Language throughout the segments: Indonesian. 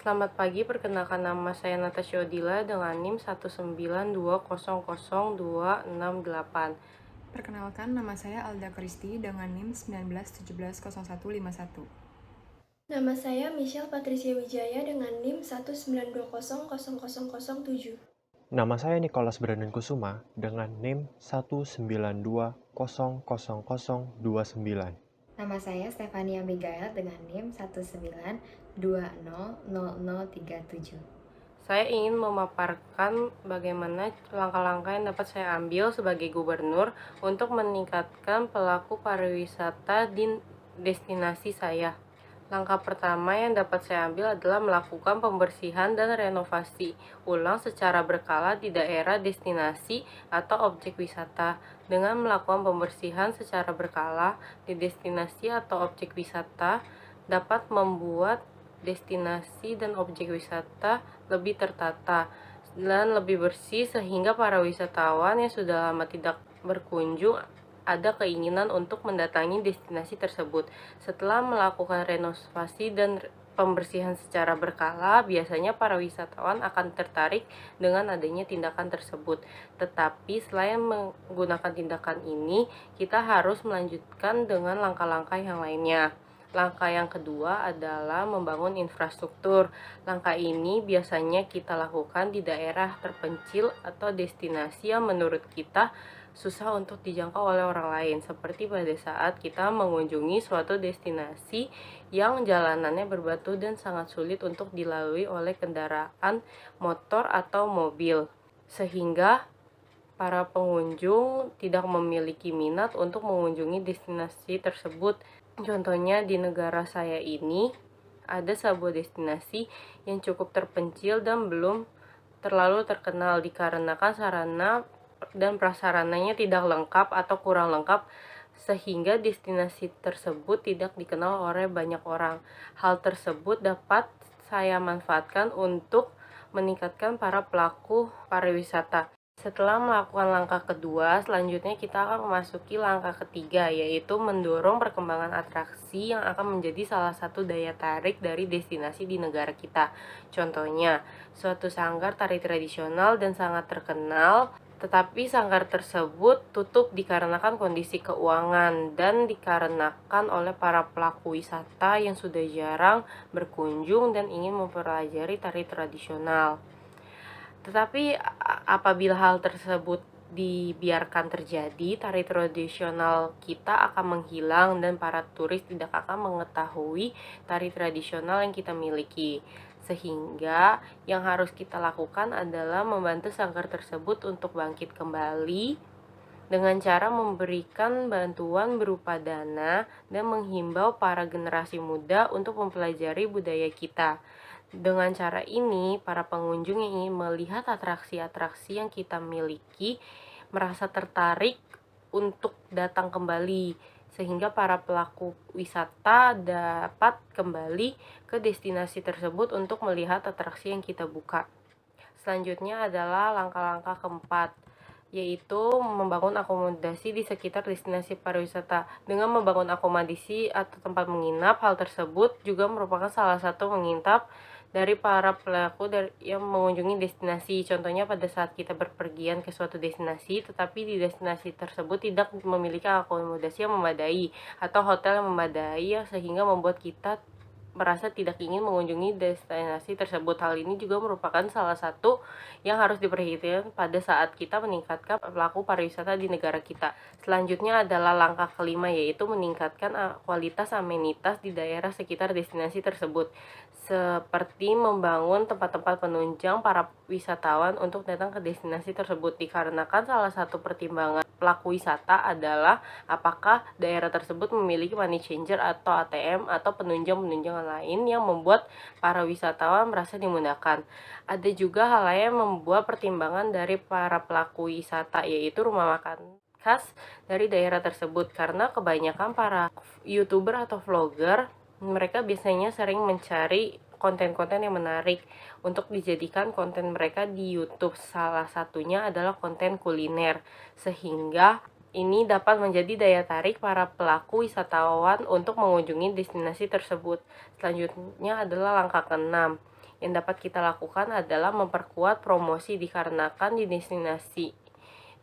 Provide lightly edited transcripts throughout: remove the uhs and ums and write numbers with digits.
Selamat pagi, perkenalkan nama saya Natasha Odila dengan NIM 192002668. Perkenalkan, nama saya Alda Kristi dengan NIM 19170151. Nama saya Michelle Patricia Wijaya dengan NIM 192000007. Nama saya Nicholas Brandon Kusuma dengan NIM 192000029. Nama saya Stefania Abigail dengan NIM 192000037. Saya ingin memaparkan bagaimana langkah-langkah yang dapat saya ambil sebagai gubernur untuk meningkatkan pelaku pariwisata di destinasi saya. Langkah pertama yang dapat saya ambil adalah melakukan pembersihan dan renovasi ulang secara berkala di daerah destinasi atau objek wisata. Dengan melakukan pembersihan secara berkala di destinasi atau objek wisata dapat membuat destinasi dan objek wisata lebih tertata dan lebih bersih sehingga para wisatawan yang sudah lama tidak berkunjung ada keinginan untuk mendatangi destinasi tersebut. Setelah melakukan renovasi dan pembersihan secara berkala, biasanya para wisatawan akan tertarik dengan adanya tindakan tersebut. Tetapi selain menggunakan tindakan ini, kita harus melanjutkan dengan langkah-langkah yang lainnya. Langkah yang kedua adalah membangun infrastruktur. Langkah ini biasanya kita lakukan di daerah terpencil atau destinasi yang menurut kita susah untuk dijangkau oleh orang lain, seperti pada saat kita mengunjungi suatu destinasi yang jalanannya berbatu dan sangat sulit untuk dilalui oleh kendaraan motor atau mobil, sehingga para pengunjung tidak memiliki minat untuk mengunjungi destinasi tersebut. Contohnya di negara saya ini ada sebuah destinasi yang cukup terpencil dan belum terlalu terkenal dikarenakan sarana dan prasarananya tidak lengkap atau kurang lengkap sehingga destinasi tersebut tidak dikenal oleh banyak orang. Hal tersebut dapat saya manfaatkan untuk meningkatkan para pelaku pariwisata. Setelah melakukan langkah kedua, selanjutnya kita akan memasuki langkah ketiga, yaitu mendorong perkembangan atraksi yang akan menjadi salah satu daya tarik dari destinasi di negara kita. Contohnya, suatu sanggar tari tradisional dan sangat terkenal, tetapi sanggar tersebut tutup dikarenakan kondisi keuangan dan dikarenakan oleh para pelaku wisata yang sudah jarang berkunjung dan ingin mempelajari tari tradisional. Tetapi apabila hal tersebut dibiarkan terjadi, tari tradisional kita akan menghilang dan para turis tidak akan mengetahui tari tradisional yang kita miliki. Sehingga yang harus kita lakukan adalah membantu sanggar tersebut untuk bangkit kembali dengan cara memberikan bantuan berupa dana dan menghimbau para generasi muda untuk mempelajari budaya kita. Dengan cara ini, para pengunjung yang ingin melihat atraksi-atraksi yang kita miliki merasa tertarik untuk datang kembali, sehingga para pelaku wisata dapat kembali ke destinasi tersebut untuk melihat atraksi yang kita buka. Selanjutnya adalah langkah-langkah keempat, yaitu membangun akomodasi di sekitar destinasi pariwisata. Dengan membangun akomodasi atau tempat menginap, hal tersebut juga merupakan salah satu menginap dari para pelaku yang mengunjungi destinasi. Contohnya pada saat kita berpergian ke suatu destinasi, tetapi di destinasi tersebut tidak memiliki akomodasi yang memadai atau hotel yang memadai, sehingga membuat kita merasa tidak ingin mengunjungi destinasi tersebut. Hal ini juga merupakan salah satu yang harus diperhatikan pada saat kita meningkatkan pelaku pariwisata di negara kita. Selanjutnya adalah langkah kelima, yaitu meningkatkan kualitas amenitas di daerah sekitar destinasi tersebut, seperti membangun tempat-tempat penunjang para wisatawan untuk datang ke destinasi tersebut. Dikarenakan salah satu pertimbangan pelaku wisata adalah apakah daerah tersebut memiliki money changer atau ATM atau penunjang-penunjang lain yang membuat para wisatawan merasa dimudahkan. Ada juga hal lain yang membuat pertimbangan dari para pelaku wisata, yaitu rumah makan khas dari daerah tersebut, karena kebanyakan para YouTuber atau vlogger mereka biasanya sering mencari konten-konten yang menarik untuk dijadikan konten mereka di YouTube. Salah satunya adalah konten kuliner, sehingga ini dapat menjadi daya tarik para pelaku wisatawan untuk mengunjungi destinasi tersebut. Selanjutnya adalah langkah keenam, yang dapat kita lakukan adalah memperkuat promosi dikarenakan di destinasi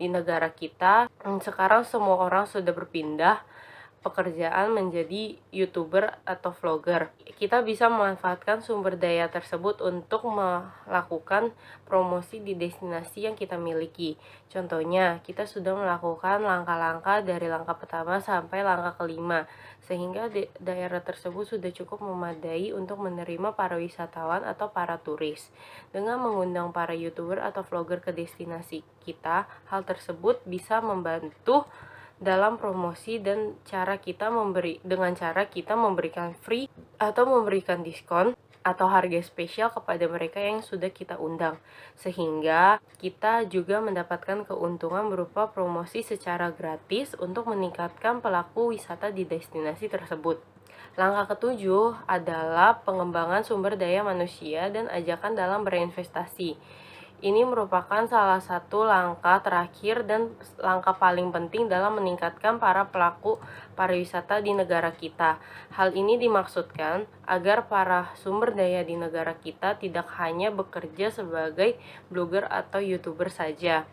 di negara kita sekarang semua orang sudah berpindah pekerjaan menjadi YouTuber atau vlogger. Kita bisa memanfaatkan sumber daya tersebut untuk melakukan promosi di destinasi yang kita miliki. Contohnya, kita sudah melakukan langkah-langkah dari langkah pertama sampai langkah kelima, sehingga daerah tersebut sudah cukup memadai untuk menerima para wisatawan atau para turis. Dengan mengundang para YouTuber atau vlogger ke destinasi kita, hal tersebut bisa membantu dalam promosi dan dengan cara kita memberikan free atau memberikan diskon atau harga spesial kepada mereka yang sudah kita undang, sehingga kita juga mendapatkan keuntungan berupa promosi secara gratis untuk meningkatkan pelaku wisata di destinasi tersebut. Langkah ketujuh adalah pengembangan sumber daya manusia dan ajakan dalam berinvestasi. Ini merupakan salah satu langkah terakhir dan langkah paling penting dalam meningkatkan para pelaku pariwisata di negara kita. Hal ini dimaksudkan agar para sumber daya di negara kita tidak hanya bekerja sebagai blogger atau YouTuber saja.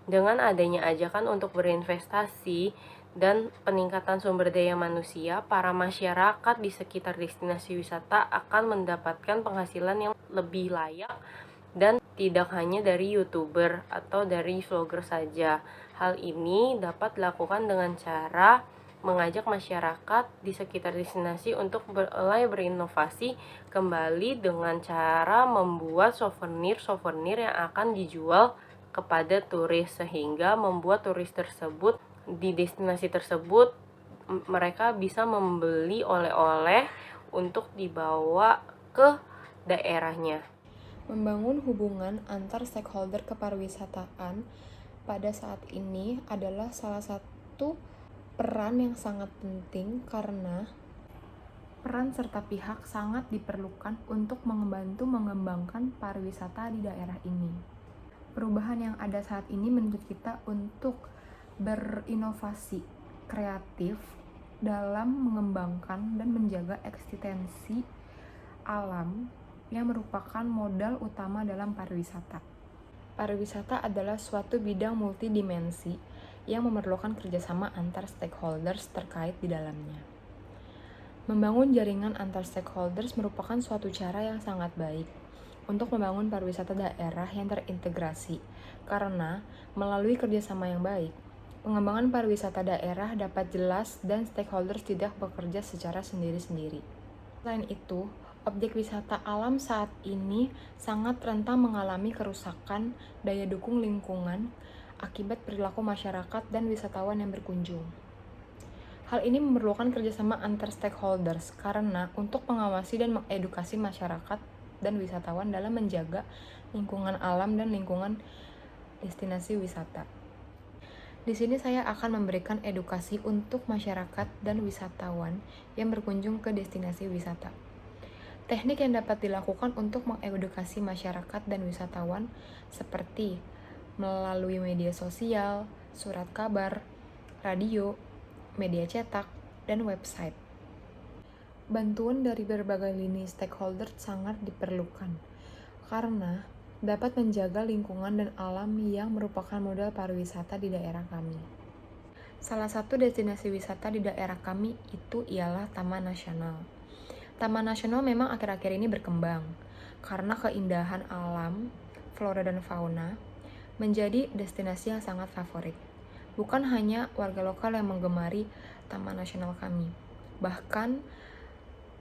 Dengan adanya ajakan untuk berinvestasi dan peningkatan sumber daya manusia, para masyarakat di sekitar destinasi wisata akan mendapatkan penghasilan yang lebih layak dan tidak hanya dari YouTuber atau dari vlogger saja. Hal ini dapat dilakukan dengan cara mengajak masyarakat di sekitar destinasi untuk mulai berinovasi kembali dengan cara membuat souvenir yang akan dijual kepada turis, sehingga membuat turis tersebut di destinasi tersebut mereka bisa membeli oleh-oleh untuk dibawa ke daerahnya. Membangun hubungan antar stakeholder kepariwisataan pada saat ini adalah salah satu peran yang sangat penting karena peran serta pihak sangat diperlukan untuk membantu mengembangkan pariwisata di daerah ini. Perubahan yang ada saat ini menuntut kita untuk berinovasi kreatif dalam mengembangkan dan menjaga eksistensi alam yang merupakan modal utama dalam pariwisata. Pariwisata adalah suatu bidang multidimensi yang memerlukan kerjasama antar stakeholders terkait di dalamnya. Membangun jaringan antar stakeholders merupakan suatu cara yang sangat baik untuk membangun pariwisata daerah yang terintegrasi, karena melalui kerjasama yang baik, pengembangan pariwisata daerah dapat jelas dan stakeholders tidak bekerja secara sendiri-sendiri. Selain itu, objek wisata alam saat ini sangat rentan mengalami kerusakan daya dukung lingkungan akibat perilaku masyarakat dan wisatawan yang berkunjung. Hal ini memerlukan kerjasama antar stakeholders karena untuk mengawasi dan mengedukasi masyarakat dan wisatawan dalam menjaga lingkungan alam dan lingkungan destinasi wisata. Di sini saya akan memberikan edukasi untuk masyarakat dan wisatawan yang berkunjung ke destinasi wisata. Teknik yang dapat dilakukan untuk mengedukasi masyarakat dan wisatawan seperti melalui media sosial, surat kabar, radio, media cetak, dan website. Bantuan dari berbagai lini stakeholder sangat diperlukan karena dapat menjaga lingkungan dan alam yang merupakan modal pariwisata di daerah kami. Salah satu destinasi wisata di daerah kami itu ialah Taman Nasional. Taman Nasional memang akhir-akhir ini berkembang karena keindahan alam, flora dan fauna menjadi destinasi yang sangat favorit. Bukan hanya warga lokal yang menggemari Taman Nasional kami, bahkan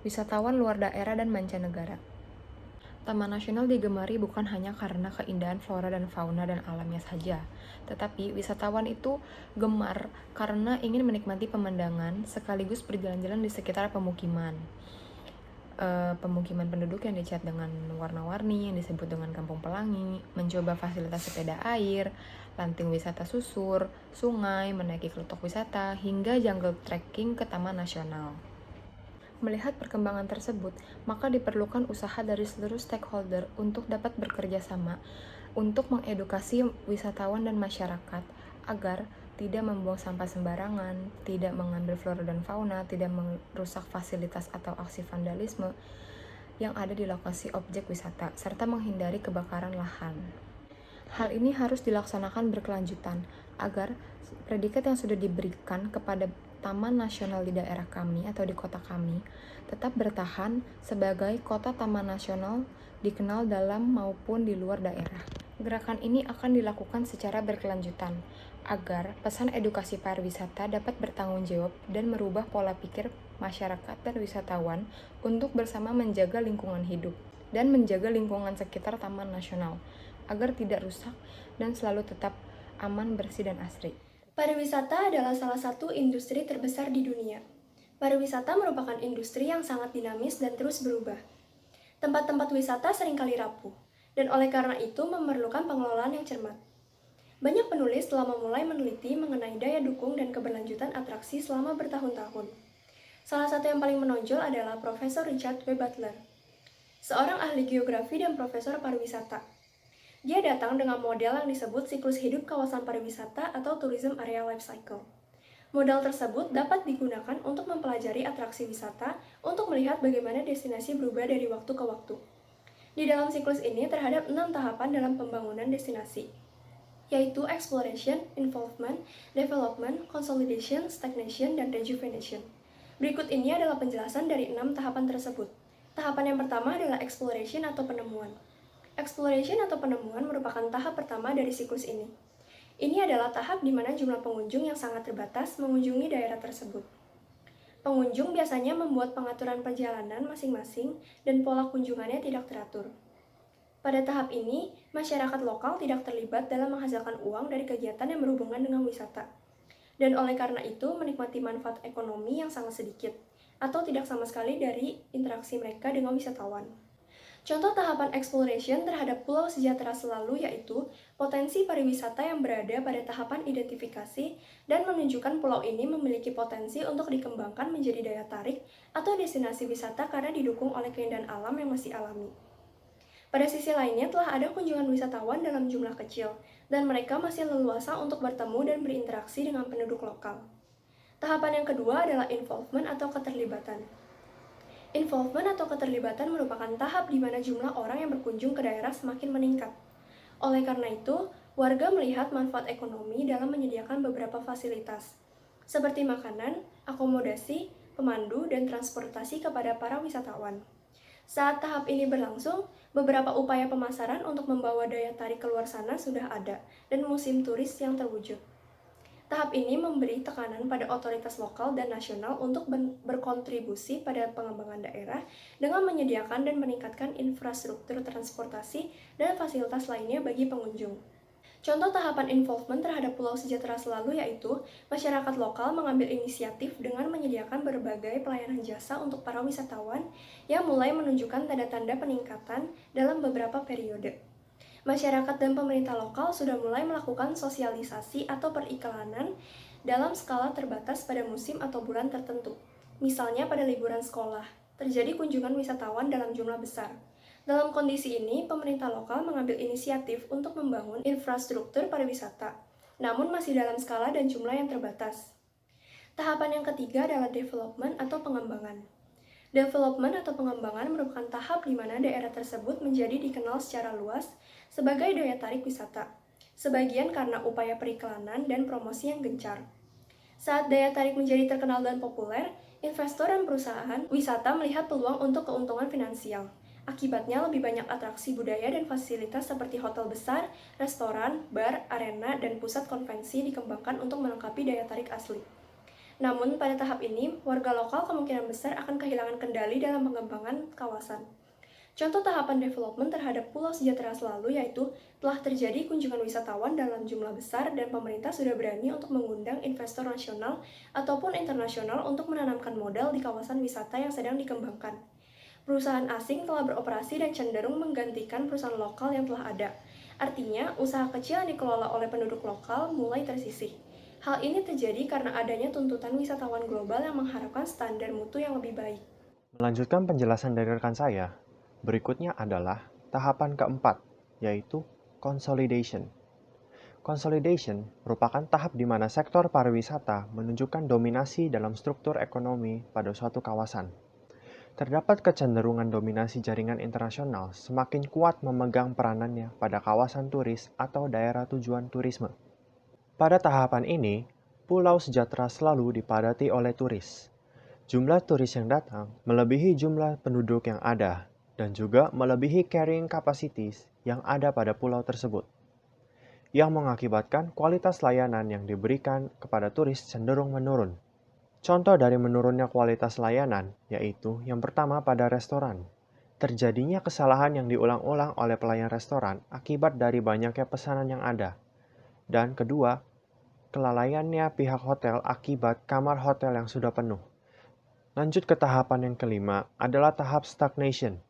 wisatawan luar daerah dan mancanegara. Taman Nasional digemari bukan hanya karena keindahan flora dan fauna dan alamnya saja, tetapi wisatawan itu gemar karena ingin menikmati pemandangan sekaligus berjalan-jalan di sekitar pemukiman. Pemukiman penduduk yang dicat dengan warna-warni yang disebut dengan Kampung Pelangi, mencoba fasilitas sepeda air, lanting wisata susur, sungai, menaiki kelotok wisata, hingga jungle trekking ke Taman Nasional. Melihat perkembangan tersebut, maka diperlukan usaha dari seluruh stakeholder untuk dapat bekerja sama untuk mengedukasi wisatawan dan masyarakat agar tidak membuang sampah sembarangan, tidak mengambil flora dan fauna, tidak merusak fasilitas atau aksi vandalisme, yang ada di lokasi objek wisata, serta menghindari kebakaran lahan. Hal ini harus dilaksanakan berkelanjutan agar predikat yang sudah diberikan kepada taman nasional di daerah kami atau di kota kami tetap bertahan sebagai kota taman nasional dikenal dalam maupun di luar daerah. Gerakan ini akan dilakukan secara berkelanjutan agar pesan edukasi pariwisata dapat bertanggung jawab dan merubah pola pikir masyarakat dan wisatawan untuk bersama menjaga lingkungan hidup dan menjaga lingkungan sekitar taman nasional agar tidak rusak dan selalu tetap aman, bersih, dan asri. Pariwisata adalah salah satu industri terbesar di dunia. Pariwisata merupakan industri yang sangat dinamis dan terus berubah. Tempat-tempat wisata seringkali rapuh, dan oleh karena itu memerlukan pengelolaan yang cermat. Banyak penulis telah memulai meneliti mengenai daya dukung dan keberlanjutan atraksi selama bertahun-tahun. Salah satu yang paling menonjol adalah Profesor Richard W. Butler, seorang ahli geografi dan profesor pariwisata. Dia datang dengan model yang disebut siklus hidup kawasan pariwisata atau Tourism Area Life Cycle. Model tersebut dapat digunakan untuk mempelajari atraksi wisata untuk melihat bagaimana destinasi berubah dari waktu ke waktu. Di dalam siklus ini terhadap 6 tahapan dalam pembangunan destinasi, yaitu exploration, involvement, development, consolidation, stagnation, dan rejuvenation. Berikut ini adalah penjelasan dari 6 tahapan tersebut. Tahapan yang pertama adalah exploration atau penemuan. Exploration atau penemuan merupakan tahap pertama dari siklus ini. Ini adalah tahap di mana jumlah pengunjung yang sangat terbatas mengunjungi daerah tersebut. Pengunjung biasanya membuat pengaturan perjalanan masing-masing dan pola kunjungannya tidak teratur. Pada tahap ini, masyarakat lokal tidak terlibat dalam menghasilkan uang dari kegiatan yang berhubungan dengan wisata. Dan oleh karena itu menikmati manfaat ekonomi yang sangat sedikit, atau tidak sama sekali dari interaksi mereka dengan wisatawan. Contoh tahapan exploration terhadap Pulau Sejahtera Selalu yaitu potensi pariwisata yang berada pada tahapan identifikasi dan menunjukkan pulau ini memiliki potensi untuk dikembangkan menjadi daya tarik atau destinasi wisata karena didukung oleh keindahan alam yang masih alami. Pada sisi lainnya telah ada kunjungan wisatawan dalam jumlah kecil dan mereka masih leluasa untuk bertemu dan berinteraksi dengan penduduk lokal. Tahapan yang kedua adalah involvement atau keterlibatan. Involvement atau keterlibatan merupakan tahap di mana jumlah orang yang berkunjung ke daerah semakin meningkat. Oleh karena itu, warga melihat manfaat ekonomi dalam menyediakan beberapa fasilitas, seperti makanan, akomodasi, pemandu, dan transportasi kepada para wisatawan. Saat tahap ini berlangsung, beberapa upaya pemasaran untuk membawa daya tarik keluar sana sudah ada, dan musim turis yang terwujud. Tahap ini memberi tekanan pada otoritas lokal dan nasional untuk berkontribusi pada pengembangan daerah dengan menyediakan dan meningkatkan infrastruktur transportasi dan fasilitas lainnya bagi pengunjung. Contoh tahapan involvement terhadap Pulau Sejahtera Selalu yaitu masyarakat lokal mengambil inisiatif dengan menyediakan berbagai pelayanan jasa untuk para wisatawan yang mulai menunjukkan tanda-tanda peningkatan dalam beberapa periode. Masyarakat dan pemerintah lokal sudah mulai melakukan sosialisasi atau periklanan dalam skala terbatas pada musim atau bulan tertentu. Misalnya pada liburan sekolah, terjadi kunjungan wisatawan dalam jumlah besar. Dalam kondisi ini, pemerintah lokal mengambil inisiatif untuk membangun infrastruktur pariwisata, namun masih dalam skala dan jumlah yang terbatas. Tahapan yang ketiga adalah development atau pengembangan. Development atau pengembangan merupakan tahap di mana daerah tersebut menjadi dikenal secara luas sebagai daya tarik wisata, sebagian karena upaya periklanan dan promosi yang gencar. Saat daya tarik menjadi terkenal dan populer, investor dan perusahaan wisata melihat peluang untuk keuntungan finansial. Akibatnya lebih banyak atraksi budaya dan fasilitas seperti hotel besar, restoran, bar, arena, dan pusat konvensi dikembangkan untuk melengkapi daya tarik asli. Namun, pada tahap ini, warga lokal kemungkinan besar akan kehilangan kendali dalam pengembangan kawasan. Contoh tahapan development terhadap Pulau Sejahtera Selalu yaitu telah terjadi kunjungan wisatawan dalam jumlah besar dan pemerintah sudah berani untuk mengundang investor nasional ataupun internasional untuk menanamkan modal di kawasan wisata yang sedang dikembangkan. Perusahaan asing telah beroperasi dan cenderung menggantikan perusahaan lokal yang telah ada. Artinya, usaha kecil yang dikelola oleh penduduk lokal mulai tersisih. Hal ini terjadi karena adanya tuntutan wisatawan global yang mengharapkan standar mutu yang lebih baik. Melanjutkan penjelasan dari rekan saya, berikutnya adalah tahapan keempat, yaitu consolidation. Consolidation merupakan tahap di mana sektor pariwisata menunjukkan dominasi dalam struktur ekonomi pada suatu kawasan. terdapat kecenderungan dominasi jaringan internasional semakin kuat memegang peranannya pada kawasan turis atau daerah tujuan turisme. Pada tahapan ini, Pulau Sejahtera selalu dipadati oleh turis. Jumlah turis yang datang melebihi jumlah penduduk yang ada, dan juga melebihi carrying capacities yang ada pada pulau tersebut, yang mengakibatkan kualitas layanan yang diberikan kepada turis cenderung menurun. Contoh dari menurunnya kualitas layanan yaitu yang pertama pada restoran. Terjadinya kesalahan yang diulang-ulang oleh pelayan restoran akibat dari banyaknya pesanan yang ada. Dan kedua, kelalaiannya pihak hotel akibat kamar hotel yang sudah penuh. Lanjut ke tahapan yang kelima adalah tahap stagnation.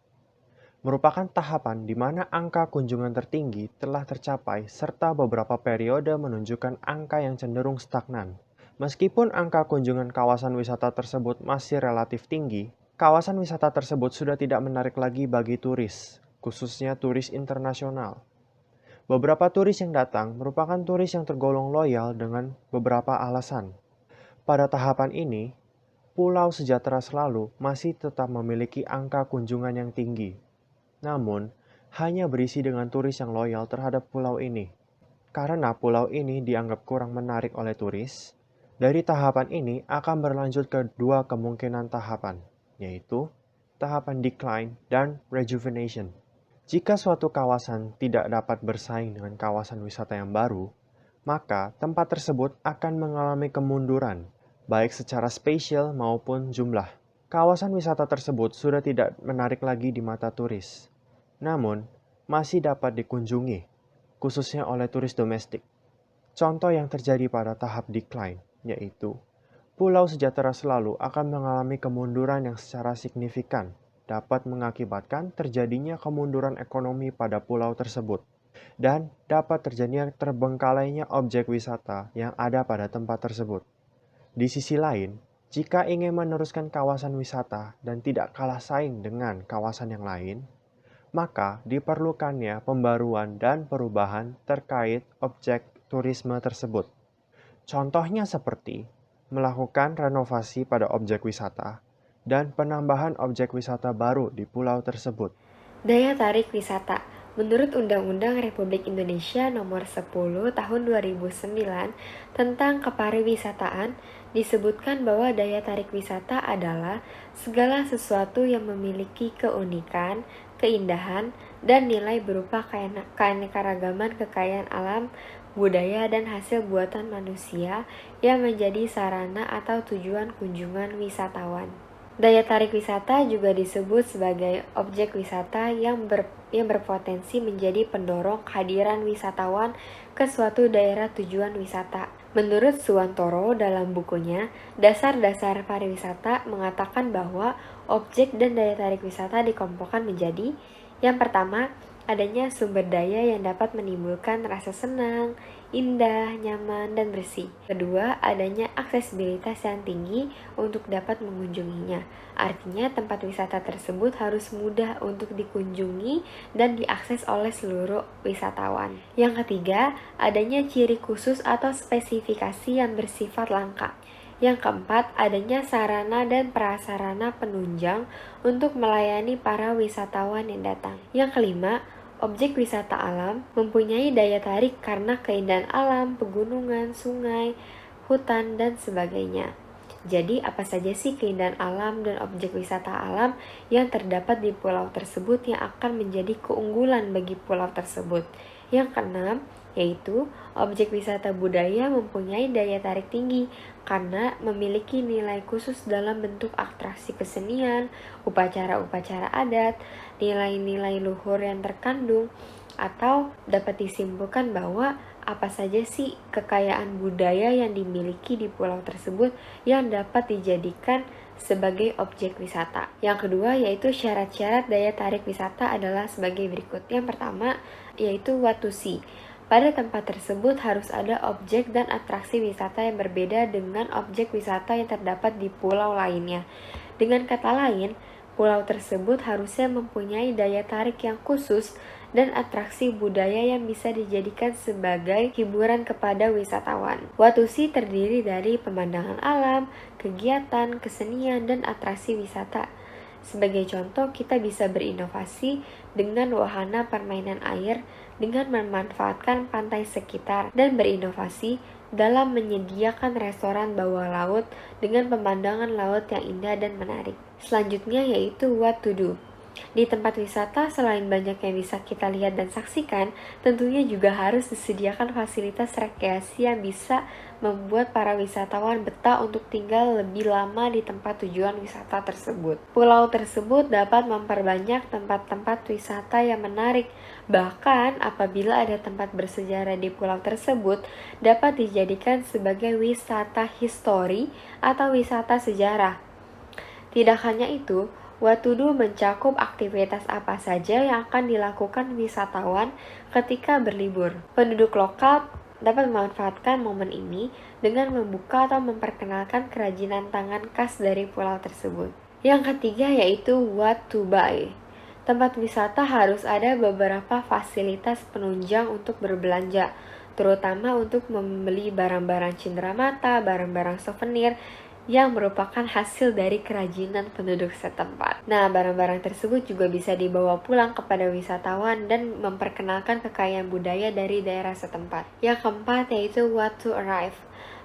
Merupakan tahapan di mana angka kunjungan tertinggi telah tercapai serta beberapa periode menunjukkan angka yang cenderung stagnan. Meskipun angka kunjungan kawasan wisata tersebut masih relatif tinggi, kawasan wisata tersebut sudah tidak menarik lagi bagi turis, khususnya turis internasional. Beberapa turis yang datang merupakan turis yang tergolong loyal dengan beberapa alasan. Pada tahapan ini, Pulau Sejahtera selalu masih tetap memiliki angka kunjungan yang tinggi. Namun, hanya berisi dengan turis yang loyal terhadap pulau ini. Karena pulau ini dianggap kurang menarik oleh turis, dari tahapan ini akan berlanjut ke dua kemungkinan tahapan, yaitu tahapan decline dan rejuvenation. Jika suatu kawasan tidak dapat bersaing dengan kawasan wisata yang baru, maka tempat tersebut akan mengalami kemunduran, baik secara spasial maupun jumlah. Kawasan wisata tersebut sudah tidak menarik lagi di mata turis, namun masih dapat dikunjungi, khususnya oleh turis domestik. Contoh yang terjadi pada tahap decline, yaitu Pulau Sejahtera selalu akan mengalami kemunduran yang secara signifikan, dapat mengakibatkan terjadinya kemunduran ekonomi pada pulau tersebut, dan dapat terjadinya terbengkalainya objek wisata yang ada pada tempat tersebut. Di sisi lain, jika ingin meneruskan kawasan wisata dan tidak kalah saing dengan kawasan yang lain, maka diperlukannya pembaruan dan perubahan terkait objek turisme tersebut. Contohnya seperti melakukan renovasi pada objek wisata dan penambahan objek wisata baru di pulau tersebut. Daya tarik wisata. Menurut Undang-Undang Republik Indonesia Nomor 10 Tahun 2009 tentang Kepariwisataan, disebutkan bahwa daya tarik wisata adalah segala sesuatu yang memiliki keunikan, keindahan, dan nilai berupa keanekaragaman kekayaan alam, budaya, dan hasil buatan manusia yang menjadi sarana atau tujuan kunjungan wisatawan. Daya tarik wisata juga disebut sebagai objek wisata yang berpotensi menjadi pendorong kehadiran wisatawan ke suatu daerah tujuan wisata. Menurut Suwantoro dalam bukunya, Dasar-Dasar Pariwisata mengatakan bahwa objek dan daya tarik wisata dikelompokkan menjadi: yang pertama, adanya sumber daya yang dapat menimbulkan rasa senang, indah, nyaman, dan bersih. Kedua, adanya aksesibilitas yang tinggi untuk dapat mengunjunginya. Artinya, tempat wisata tersebut harus mudah untuk dikunjungi dan diakses oleh seluruh wisatawan. Yang ketiga, adanya ciri khusus atau spesifikasi yang bersifat langka. Yang keempat, adanya sarana dan prasarana penunjang untuk melayani para wisatawan yang datang. Yang kelima, objek wisata alam mempunyai daya tarik karena keindahan alam, pegunungan, sungai, hutan, dan sebagainya. Jadi, apa saja sih keindahan alam dan objek wisata alam yang terdapat di pulau tersebut yang akan menjadi keunggulan bagi pulau tersebut? Yang keenam, yaitu objek wisata budaya mempunyai daya tarik tinggi karena memiliki nilai khusus dalam bentuk atraksi kesenian, upacara-upacara adat, nilai-nilai luhur yang terkandung, atau dapat disimpulkan bahwa apa saja sih kekayaan budaya yang dimiliki di pulau tersebut yang dapat dijadikan sebagai objek wisata. Yang kedua yaitu syarat-syarat daya tarik wisata adalah sebagai berikut. Yang pertama yaitu what to see. Pada tempat tersebut harus ada objek dan atraksi wisata yang berbeda dengan objek wisata yang terdapat di pulau lainnya. Dengan kata lain, pulau tersebut harusnya mempunyai daya tarik yang khusus dan atraksi budaya yang bisa dijadikan sebagai hiburan kepada wisatawan. Watusi terdiri dari pemandangan alam, kegiatan, kesenian, dan atraksi wisata. Sebagai contoh, kita bisa berinovasi dengan wahana permainan air dengan memanfaatkan pantai sekitar dan berinovasi dalam menyediakan restoran bawah laut dengan pemandangan laut yang indah dan menarik. Selanjutnya yaitu what to do. Di tempat wisata, selain banyak yang bisa kita lihat dan saksikan, tentunya juga harus disediakan fasilitas rekreasi yang bisa membuat para wisatawan betah untuk tinggal lebih lama di tempat tujuan wisata tersebut. Pulau tersebut dapat memperbanyak tempat-tempat wisata yang menarik. Bahkan, apabila ada tempat bersejarah di pulau tersebut, dapat dijadikan sebagai wisata histori atau wisata sejarah. Tidak hanya itu, what to do mencakup aktivitas apa saja yang akan dilakukan wisatawan ketika berlibur. Penduduk lokal dapat memanfaatkan momen ini dengan membuka atau memperkenalkan kerajinan tangan khas dari pulau tersebut. Yang ketiga yaitu what to buy. Tempat wisata harus ada beberapa fasilitas penunjang untuk berbelanja, terutama untuk membeli barang-barang cenderamata, barang-barang souvenir, yang merupakan hasil dari kerajinan penduduk setempat. Nah, barang-barang tersebut juga bisa dibawa pulang kepada wisatawan dan memperkenalkan kekayaan budaya dari daerah setempat. Yang keempat yaitu what to arrive.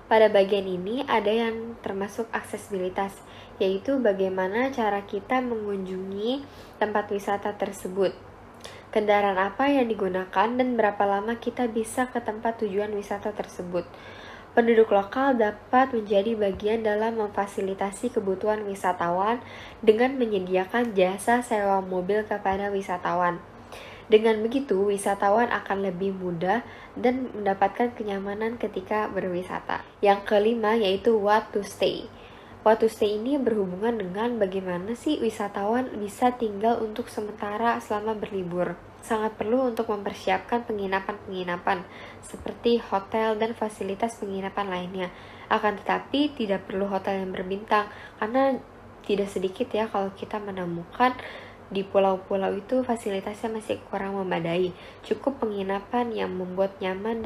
Pada bagian ini ada yang termasuk aksesibilitas, yaitu bagaimana cara kita mengunjungi tempat wisata tersebut. Kendaraan apa yang digunakan dan berapa lama kita bisa ke tempat tujuan wisata tersebut. Penduduk lokal dapat menjadi bagian dalam memfasilitasi kebutuhan wisatawan dengan menyediakan jasa sewa mobil kepada wisatawan. Dengan begitu, wisatawan akan lebih mudah dan mendapatkan kenyamanan ketika berwisata. Yang kelima yaitu what to stay. What to stay ini berhubungan dengan bagaimana sih wisatawan bisa tinggal untuk sementara selama berlibur. Sangat perlu untuk mempersiapkan penginapan-penginapan seperti hotel dan fasilitas penginapan lainnya. Akan tetapi tidak perlu hotel yang berbintang karena tidak sedikit ya kalau kita menemukan di pulau-pulau itu fasilitasnya masih kurang memadai. Cukup penginapan yang membuat nyaman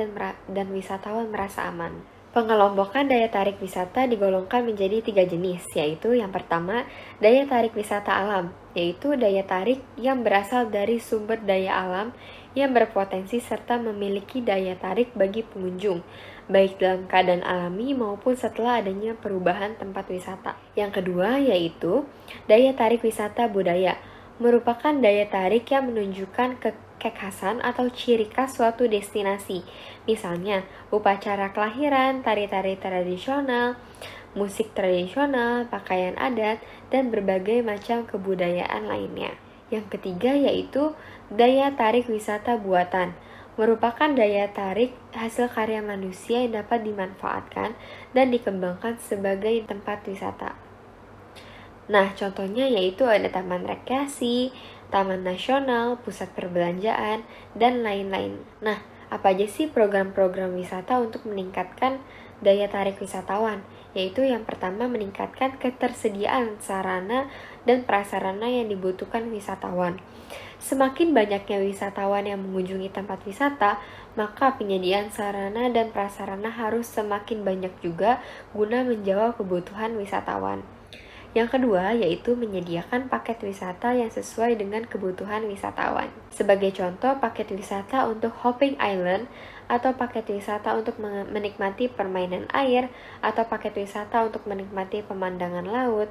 dan wisatawan merasa aman. Pengelompokan daya tarik wisata digolongkan menjadi 3 jenis, yaitu yang pertama, daya tarik wisata alam, yaitu daya tarik yang berasal dari sumber daya alam yang berpotensi serta memiliki daya tarik bagi pengunjung, baik dalam keadaan alami maupun setelah adanya perubahan tempat wisata. Yang kedua, yaitu daya tarik wisata budaya, merupakan daya tarik yang menunjukkan kekhasan atau ciri khas suatu destinasi. Misalnya, upacara kelahiran, tari-tari tradisional, musik tradisional, pakaian adat, dan berbagai macam kebudayaan lainnya. Yang ketiga yaitu daya tarik wisata buatan, merupakan daya tarik hasil karya manusia yang dapat dimanfaatkan dan dikembangkan sebagai tempat wisata. Nah, contohnya yaitu ada taman rekreasi, taman nasional, pusat perbelanjaan, dan lain-lain. Nah, apa aja sih program-program wisata untuk meningkatkan daya tarik wisatawan? Yaitu yang pertama meningkatkan ketersediaan sarana dan prasarana yang dibutuhkan wisatawan. Semakin banyaknya wisatawan yang mengunjungi tempat wisata, maka penyediaan sarana dan prasarana harus semakin banyak juga guna menjawab kebutuhan wisatawan. Yang kedua yaitu menyediakan paket wisata yang sesuai dengan kebutuhan wisatawan. Sebagai contoh, paket wisata untuk hopping island, atau paket wisata untuk menikmati permainan air, atau paket wisata untuk menikmati pemandangan laut,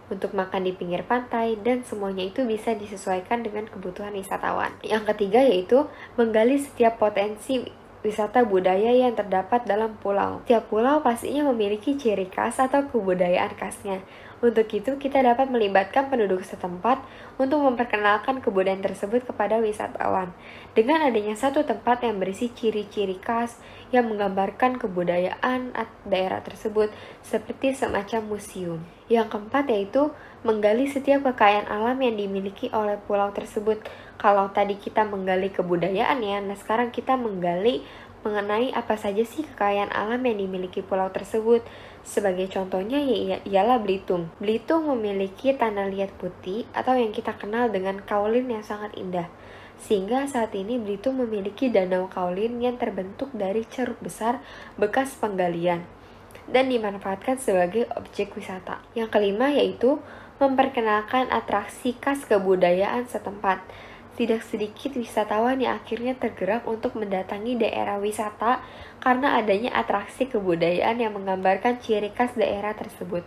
untuk makan di pinggir pantai, dan semuanya itu bisa disesuaikan dengan kebutuhan wisatawan. Yang ketiga yaitu menggali setiap potensi wisata budaya yang terdapat dalam pulau. Setiap pulau pastinya memiliki ciri khas atau kebudayaan khasnya. Untuk itu, kita dapat melibatkan penduduk setempat untuk memperkenalkan kebudayaan tersebut kepada wisatawan. Dengan adanya satu tempat yang berisi ciri-ciri khas yang menggambarkan kebudayaan daerah tersebut, seperti semacam museum. Yang keempat yaitu menggali setiap kekayaan alam yang dimiliki oleh pulau tersebut. Kalau tadi kita menggali kebudayaan ya, nah sekarang kita menggali mengenai apa saja sih kekayaan alam yang dimiliki pulau tersebut. Sebagai contohnya ialah Belitung. Belitung memiliki tanah liat putih atau yang kita kenal dengan kaulin yang sangat indah. Sehingga saat ini Belitung memiliki danau kaulin yang terbentuk dari ceruk besar bekas penggalian dan dimanfaatkan sebagai objek wisata. Yang kelima yaitu memperkenalkan atraksi khas kebudayaan setempat. Tidak sedikit wisatawan yang akhirnya tergerak untuk mendatangi daerah wisata karena adanya atraksi kebudayaan yang menggambarkan ciri khas daerah tersebut.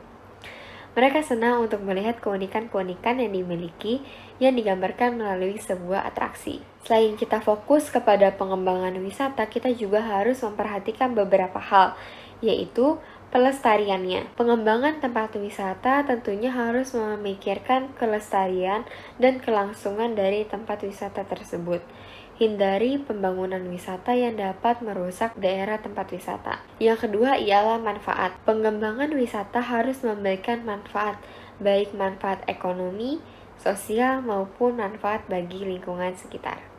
Mereka senang untuk melihat keunikan-keunikan yang dimiliki yang digambarkan melalui sebuah atraksi. Selain kita fokus kepada pengembangan wisata, kita juga harus memperhatikan beberapa hal, yaitu pelestariannya. Pengembangan tempat wisata tentunya harus memikirkan kelestarian dan kelangsungan dari tempat wisata tersebut. Hindari pembangunan wisata yang dapat merusak daerah tempat wisata. Yang kedua ialah manfaat. Pengembangan wisata harus memberikan manfaat, baik manfaat ekonomi, sosial, maupun manfaat bagi lingkungan sekitar.